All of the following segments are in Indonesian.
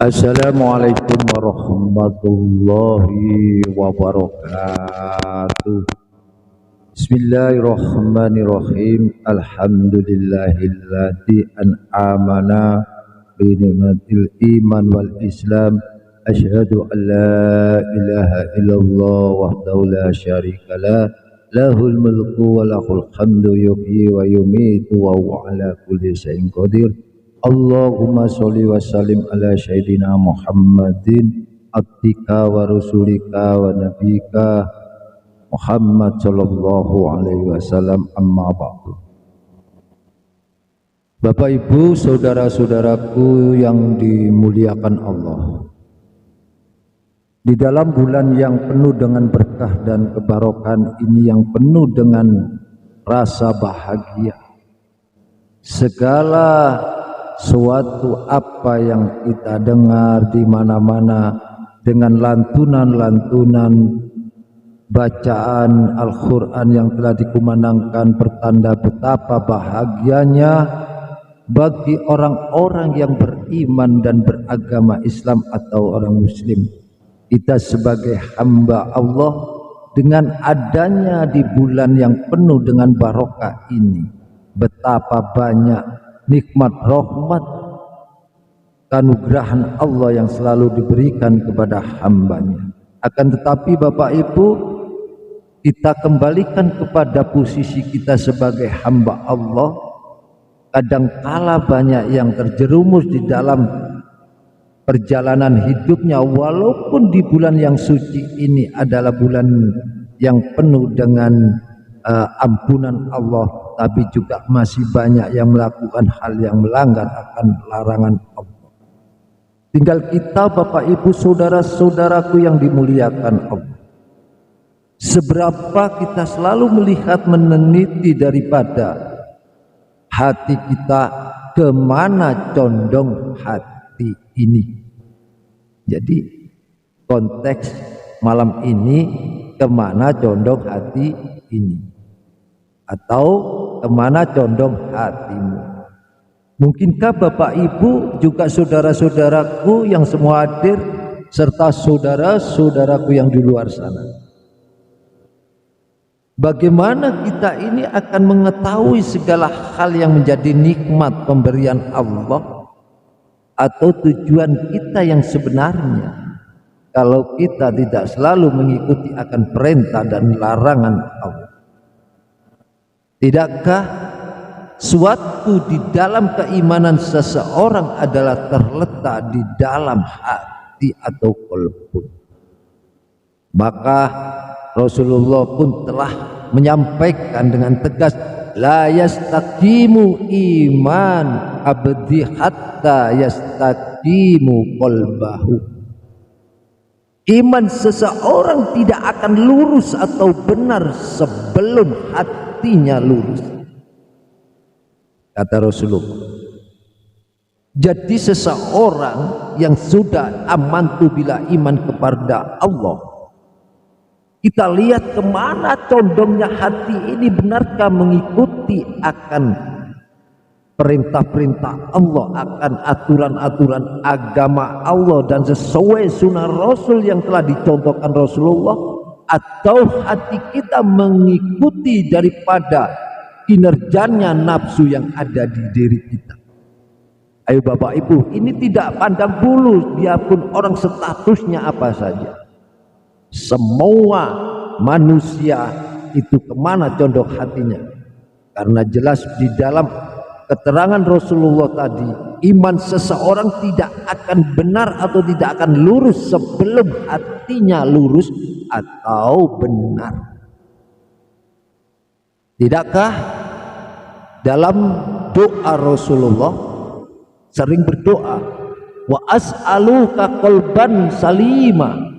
Assalamualaikum warahmatullahi wabarakatuh. Bismillahirrahmanirrahim. Alhamdulillahilladzi an'amana bi ni'matil iman wal islam. Asyhadu an la ilaha illallah wahdahu la syarikalah. Lahul mulku wa lahul hamdu yuhyi wa yumitu wa huwa ala kulli syai'in qadir. Allahumma sholli wa sallim ala sayyidina Muhammadin abdika wa rasulika wa nabika Muhammad sallallahu alaihi wasallam, amma ba'du. Bapak Ibu, saudara-saudaraku yang dimuliakan Allah, di dalam bulan yang penuh dengan berkah dan kebarokan ini, yang penuh dengan rasa bahagia, segala suatu apa yang kita dengar di mana-mana dengan lantunan-lantunan bacaan Al-Quran yang telah dikumandangkan pertanda betapa bahagianya bagi orang-orang yang beriman dan beragama Islam atau orang Muslim. Kita sebagai hamba Allah dengan adanya di bulan yang penuh dengan barokah ini, betapa banyak nikmat, rahmat, kanugrahan Allah yang selalu diberikan kepada hambanya. Akan tetapi Bapak Ibu, kita kembalikan kepada posisi kita sebagai hamba Allah. Kadangkala banyak yang terjerumus di dalam perjalanan hidupnya, walaupun di bulan yang suci ini adalah bulan yang penuh dengan ampunan Allah, tapi juga masih banyak yang melakukan hal yang melanggar akan larangan Allah. Tinggal kita Bapak Ibu saudara-saudaraku yang dimuliakan Allah, seberapa kita selalu melihat meneliti daripada hati kita, kemana condong hati ini. Jadi konteks malam ini, kemana condong hati ini, atau kemana condong hatimu. Mungkinkah Bapak Ibu juga saudara-saudaraku yang semua hadir, serta saudara-saudaraku yang di luar sana, bagaimana kita ini akan mengetahui segala hal yang menjadi nikmat pemberian Allah atau tujuan kita yang sebenarnya, kalau kita tidak selalu mengikuti akan perintah dan larangan Allah? Tidakkah suatu di dalam keimanan seseorang adalah terletak di dalam hati atau qalbu? Maka Rasulullah pun telah menyampaikan dengan tegas, la yastaqimu iman abdi hatta yastaqimu qalbahu. Iman seseorang tidak akan lurus atau benar sebelum hatinya lurus, kata Rasulullah. Jadi seseorang yang sudah amantu bila iman kepada Allah, kita lihat kemana condongnya hati ini. Benarkah mengikuti akan perintah-perintah Allah, akan aturan-aturan agama Allah dan sesuai sunnah Rasul yang telah dicontohkan Rasulullah, atau hati kita mengikuti daripada kinerjanya nafsu yang ada di diri kita? Ayo Bapak Ibu, ini tidak pandang bulu, dia pun orang statusnya apa saja. Semua manusia itu kemana condong hatinya? Karena jelas di dalam keterangan Rasulullah tadi, iman seseorang tidak akan benar atau tidak akan lurus sebelum hatinya lurus atau benar. Tidakkah dalam doa Rasulullah sering berdoa, wa as'aluka qalban salima,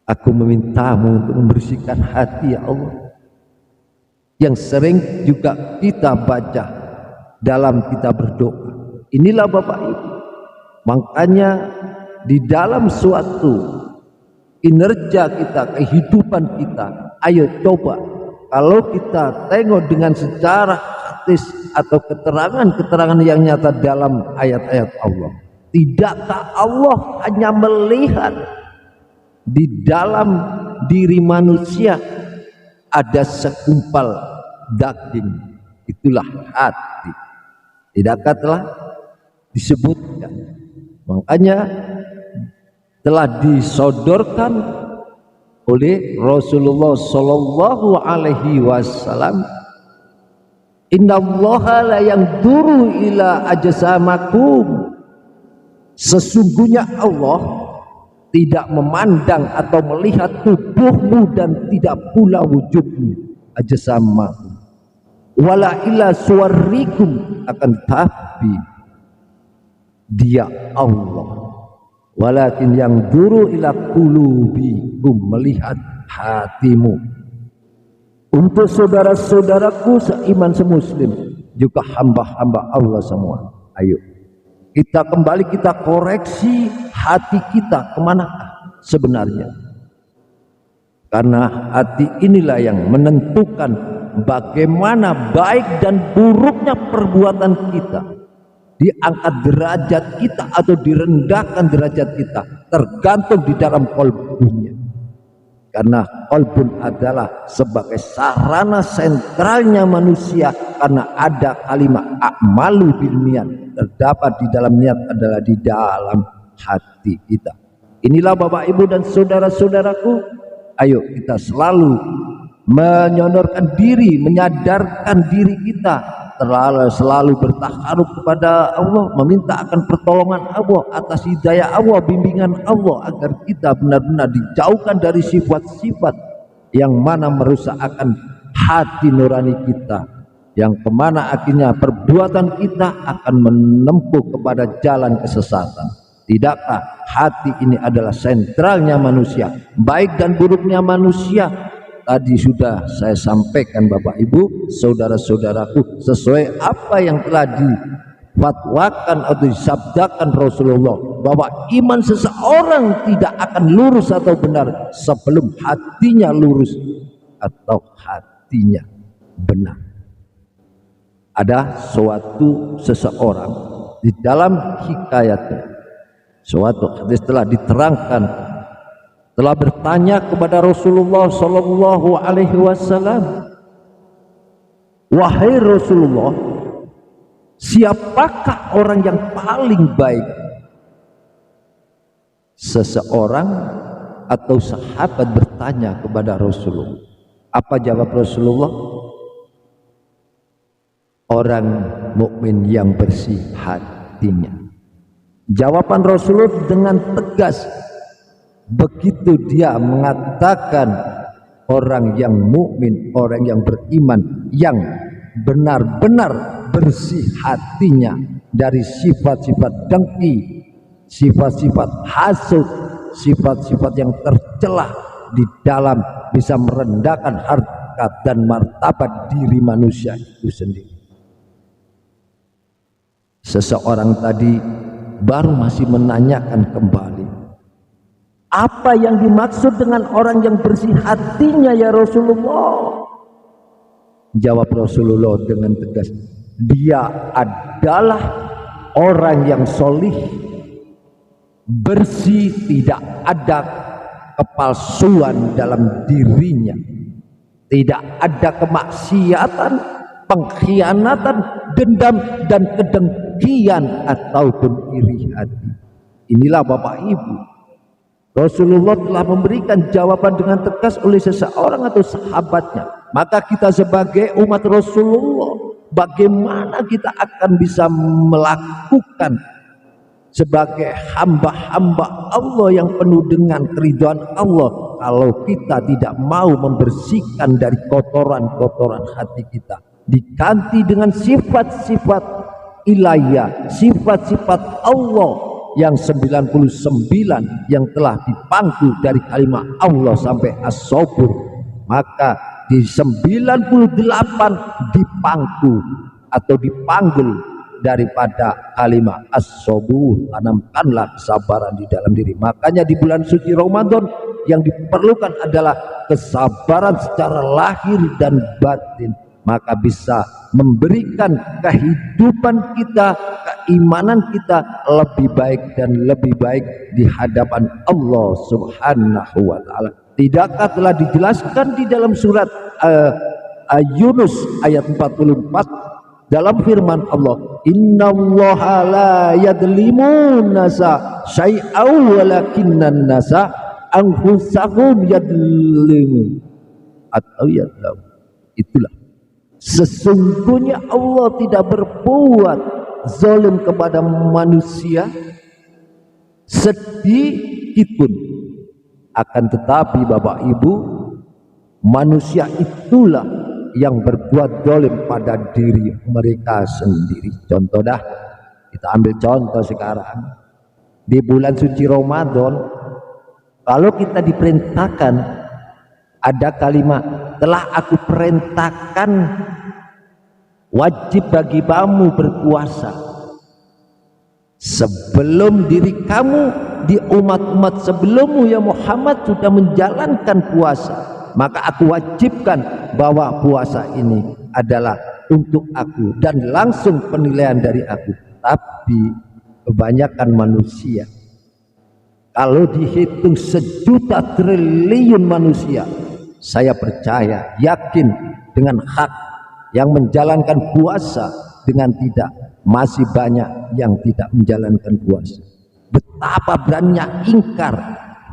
aku memintamu untuk membersihkan hati ya Allah, yang sering juga kita baca dalam kita berdoa. Inilah Bapak Ibu, makanya di dalam suatu kinerja kita, kehidupan kita, ayo coba kalau kita tengok dengan secara hadis atau keterangan-keterangan yang nyata dalam ayat-ayat Allah, Tidakkah Allah hanya melihat di dalam diri manusia ada segumpal daging, itulah hati. Tidakkah telah disebutkan? Makanya telah disodorkan oleh Rasulullah Sallallahu Alaihi Wasallam, innallaha la yanzuru ila ajsamakum, sesungguhnya Allah tidak memandang atau melihat tubuhmu dan tidak pula wujudmu, ajsamakum, wala ila suwarikum, akan tapi dia Allah, walakin yang duru ila qulubikum, melihat hatimu. Untuk saudara-saudaraku seiman semuslim, juga hamba-hamba Allah semua, ayo kita kembali, kita koreksi hati kita kemanakah sebenarnya, karena hati inilah yang menentukan bagaimana baik dan buruknya perbuatan kita, diangkat derajat kita atau direndahkan derajat kita, tergantung di dalam qalbunya. Karena qalbun adalah sebagai sarana sentralnya manusia, karena ada kalimat a'malu bil niat, terdapat di dalam niat adalah di dalam hati kita. Inilah Bapak Ibu dan saudara-saudaraku, ayo kita selalu menyodorkan diri, menyadarkan diri kita, selalu bertakarub kepada Allah, meminta akan pertolongan Allah, atas hidayah Allah, bimbingan Allah, agar kita benar-benar dijauhkan dari sifat-sifat yang mana merusak akan hati nurani kita, yang kemana akhirnya perbuatan kita akan menempuh kepada jalan kesesatan. Tidakkah hati ini adalah sentralnya manusia, baik dan buruknya manusia? Tadi sudah saya sampaikan Bapak Ibu, saudara-saudaraku, sesuai apa yang telah difatwakan atau disabdakan Rasulullah, bahwa iman seseorang tidak akan lurus atau benar sebelum hatinya lurus atau hatinya benar. Ada suatu seseorang di dalam hikayatnya, suatu hadis telah diterangkan, telah bertanya kepada Rasulullah Sallallahu Alaihi Wasallam, wahai Rasulullah, siapakah orang yang paling baik? Seseorang atau sahabat bertanya kepada Rasulullah. Apa jawab Rasulullah? Orang mukmin yang bersih hatinya. Jawaban Rasulullah dengan tegas. Begitu dia mengatakan orang yang mukmin, orang yang beriman, yang benar-benar bersih hatinya dari sifat-sifat dengki, sifat-sifat hasud, sifat-sifat yang tercelah di dalam bisa merendahkan harkat dan martabat diri manusia itu sendiri. Seseorang tadi baru masih menanyakan kembali, apa yang dimaksud dengan orang yang bersih hatinya ya Rasulullah? Jawab Rasulullah dengan tegas, dia adalah orang yang solih, bersih, tidak ada kepalsuan dalam dirinya, tidak ada kemaksiatan, pengkhianatan, dendam dan kedengkian ataupun iri hati. Inilah Bapak Ibu, Rasulullah telah memberikan jawaban dengan tegas oleh seseorang atau sahabatnya. Maka kita sebagai umat Rasulullah, bagaimana kita akan bisa melakukan sebagai hamba-hamba Allah yang penuh dengan keridhaan Allah, kalau kita tidak mau membersihkan dari kotoran-kotoran hati kita, diganti dengan sifat-sifat ilahiyah, sifat-sifat Allah yang 99 yang telah dipangku dari kalimat Allah sampai as-sabur. Maka di 98 dipangku atau dipanggul daripada kalimat as-sabur, tanamkanlah kesabaran di dalam diri. Makanya di bulan suci Ramadan yang diperlukan adalah kesabaran secara lahir dan batin, maka bisa memberikan kehidupan kita, keimanan kita lebih baik dan lebih baik di hadapan Allah Subhanahu wa taala. Tidakkah telah dijelaskan di dalam surat Yunus ayat 44 dalam firman Allah, innallaha la yadlimun nasa syai'an walakinnan nasa anfusahum yadlimun, atau yadlam. Itulah sesungguhnya Allah tidak berbuat zalim kepada manusia sedikit pun, akan tetapi Bapak Ibu, manusia itulah yang berbuat zalim pada diri mereka sendiri. Contoh dah, kita ambil contoh sekarang di bulan suci Ramadan, kalau kita diperintahkan, ada kalimat telah aku perintahkan wajib bagi kamu berpuasa sebelum diri kamu di umat-umat sebelummu ya Muhammad sudah menjalankan puasa, maka aku wajibkan bahwa puasa ini adalah untuk aku dan langsung penilaian dari aku. Tapi kebanyakan manusia, kalau dihitung 1.000.000 triliun manusia, saya percaya, yakin dengan hak yang menjalankan puasa dengan tidak, masih banyak yang tidak menjalankan puasa. Betapa beraninya ingkar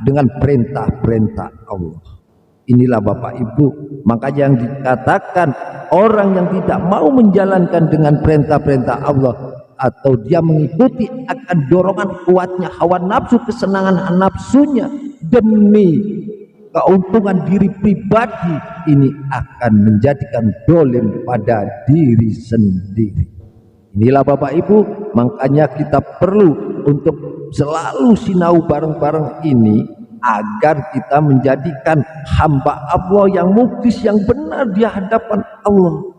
dengan perintah-perintah Allah. Inilah Bapak Ibu, makanya yang dikatakan orang yang tidak mau menjalankan dengan perintah-perintah Allah atau dia mengikuti akan dorongan kuatnya hawa nafsu, kesenangan nafsunya demi keuntungan diri pribadi, ini akan menjadikan dolim pada diri sendiri. Inilah Bapak Ibu, makanya kita perlu untuk selalu sinau bareng-bareng ini agar kita menjadikan hamba Allah yang muklis, yang benar di hadapan Allah.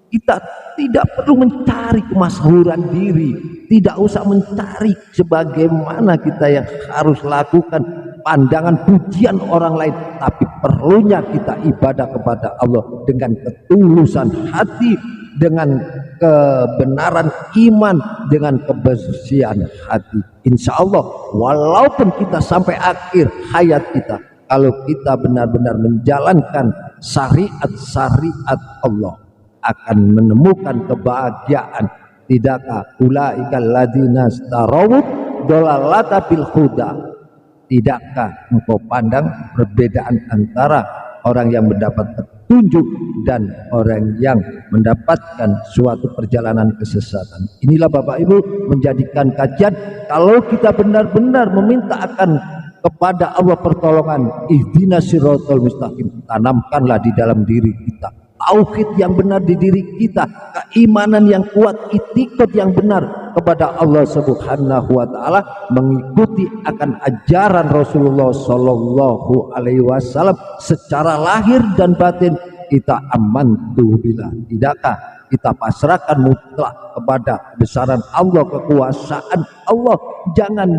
Kita tidak perlu mencari kemasyhuran diri, tidak usah mencari sebagaimana kita yang harus lakukan pandangan pujian orang lain, tapi perlunya kita ibadah kepada Allah dengan ketulusan hati, dengan kebenaran iman, dengan kebersihan hati. Insya Allah walaupun kita sampai akhir hayat kita, kalau kita benar-benar menjalankan syariat-syariat Allah, akan menemukan kebahagiaan. Tidakkah ulaikal ladzina starawud dolalata bil huda? Tidakkah engkau pandang perbedaan antara orang yang mendapat petunjuk dan orang yang mendapatkan suatu perjalanan kesesatan? Inilah Bapak Ibu menjadikan kajian, kalau kita benar-benar meminta akan kepada Allah pertolongan, ihdinas siratal mustaqim, tanamkanlah di dalam diri kita tauhid yang benar di diri kita, keimanan yang kuat, itikad yang benar kepada Allah Subhanahu wa taala, mengikuti akan ajaran Rasulullah sallallahu alaihi wasallam secara lahir dan batin. Kita amantu billah, tidakkah kita pasrahkan mutlak kepada kebesaran Allah, kekuasaan Allah. Jangan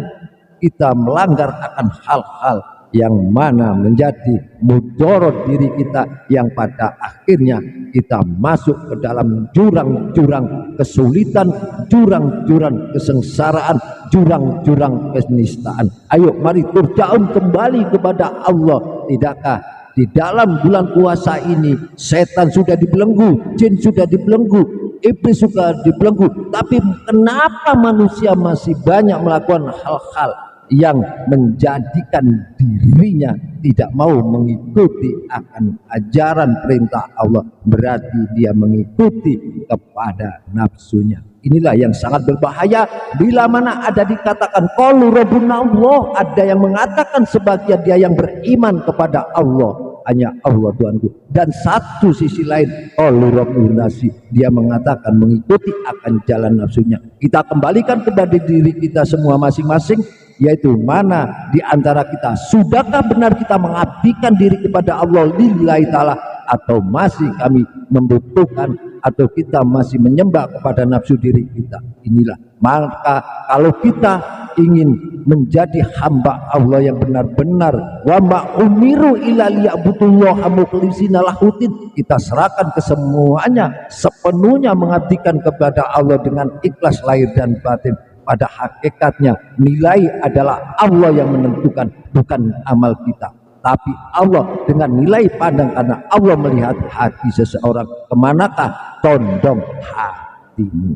kita melanggar akan hal-hal yang mana menjadi mudarat diri kita, yang pada akhirnya kita masuk ke dalam jurang-jurang kesulitan, jurang-jurang kesengsaraan, jurang-jurang kenistaan. Ayo mari turja'un kembali kepada Allah. Tidakkah di dalam bulan puasa ini setan sudah dibelenggu, jin sudah dibelenggu, iblis sudah dibelenggu, tapi kenapa manusia masih banyak melakukan hal-hal yang menjadikan dirinya tidak mau mengikuti akan ajaran perintah Allah? Berarti dia mengikuti kepada nafsunya. Inilah yang sangat berbahaya. Bila mana ada dikatakan qalu rabbuna Allah, ada yang mengatakan sebagian dia yang beriman kepada Allah, hanya Allah Tuhanku, dan satu sisi lain qalu rabbun nasi, dia mengatakan mengikuti akan jalan nafsunya. Kita kembalikan kepada diri kita semua masing-masing, yaitu mana di antara kita sudahkah benar kita mengabdikan diri kepada Allah lillahi ta'ala, atau masih kami membutuhkan atau kita masih menyembah kepada nafsu diri kita. Inilah, maka kalau kita ingin menjadi hamba Allah yang benar-benar, wa ma umiru illa liya'budullaha mukhlishina lahuddin, kita serahkan kesemuanya sepenuhnya mengabdikan kepada Allah dengan ikhlas lahir dan batin. Pada hakikatnya nilai adalah Allah yang menentukan, bukan amal kita, tapi Allah dengan nilai pandang, karena Allah melihat hati seseorang, kemanakah condong hatimu.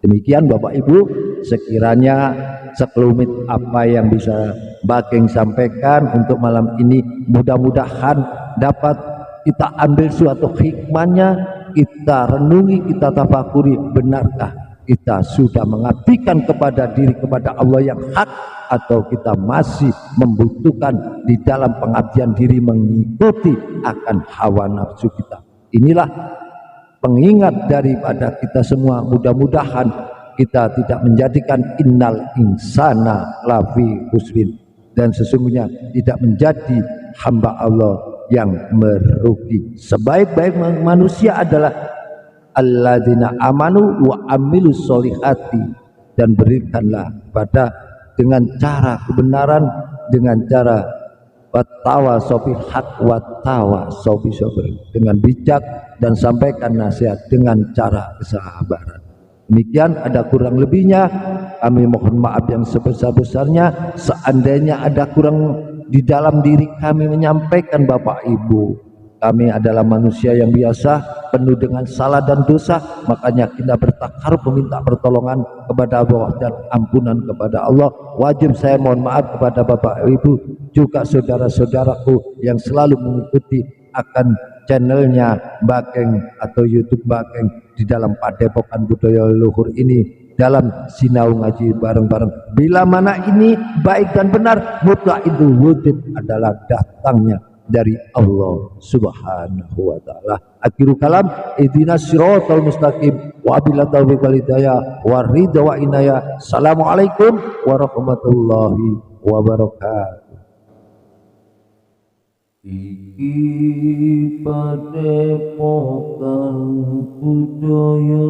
Demikian Bapak Ibu, sekiranya sekelumit apa yang bisa Bageng sampaikan untuk malam ini, mudah-mudahan dapat kita ambil suatu hikmahnya, kita renungi, kita tafakuri, benarkah kita sudah mengabdikan kepada diri kepada Allah yang hak, atau kita masih membutuhkan di dalam pengabdian diri mengikuti akan hawa nafsu kita. Inilah pengingat daripada kita semua. Mudah-mudahan kita tidak menjadikan innal insana lafi khusrin, dan sesungguhnya tidak menjadi hamba Allah yang merugi. Sebaik-baik manusia adalah alladzina amanu wa amilus solihati, dan berikanlah pada dengan cara kebenaran, dengan cara wattawasobil haq wattawasobil sabr, dengan bijak, dan sampaikan nasihat dengan cara kesabaran. Demikian, ada kurang lebihnya kami mohon maaf yang sebesar-besarnya. Seandainya ada kurang di dalam diri kami menyampaikan, Bapak Ibu, kami adalah manusia yang biasa, penuh dengan salah dan dosa, makanya kita bertakarub meminta pertolongan kepada Allah dan ampunan kepada Allah. Wajib saya mohon maaf kepada Bapak Ibu, juga saudara-saudaraku yang selalu mengikuti akan channelnya Bageng atau YouTube Bageng di dalam Padepokan Budaya Luhur ini, dalam sinau ngaji bareng-bareng. Bila mana ini baik dan benar, mutlak itu wujud adalah datangnya dari Allah Subhanahu wa taala. Akhiru kalam, ihdinas siratal mustaqim, wa billahi taufiq wal hidayah wa ridha wa inayah. Assalamualaikum warahmatullahi wabarakatuh. Iki Padepokan Budaya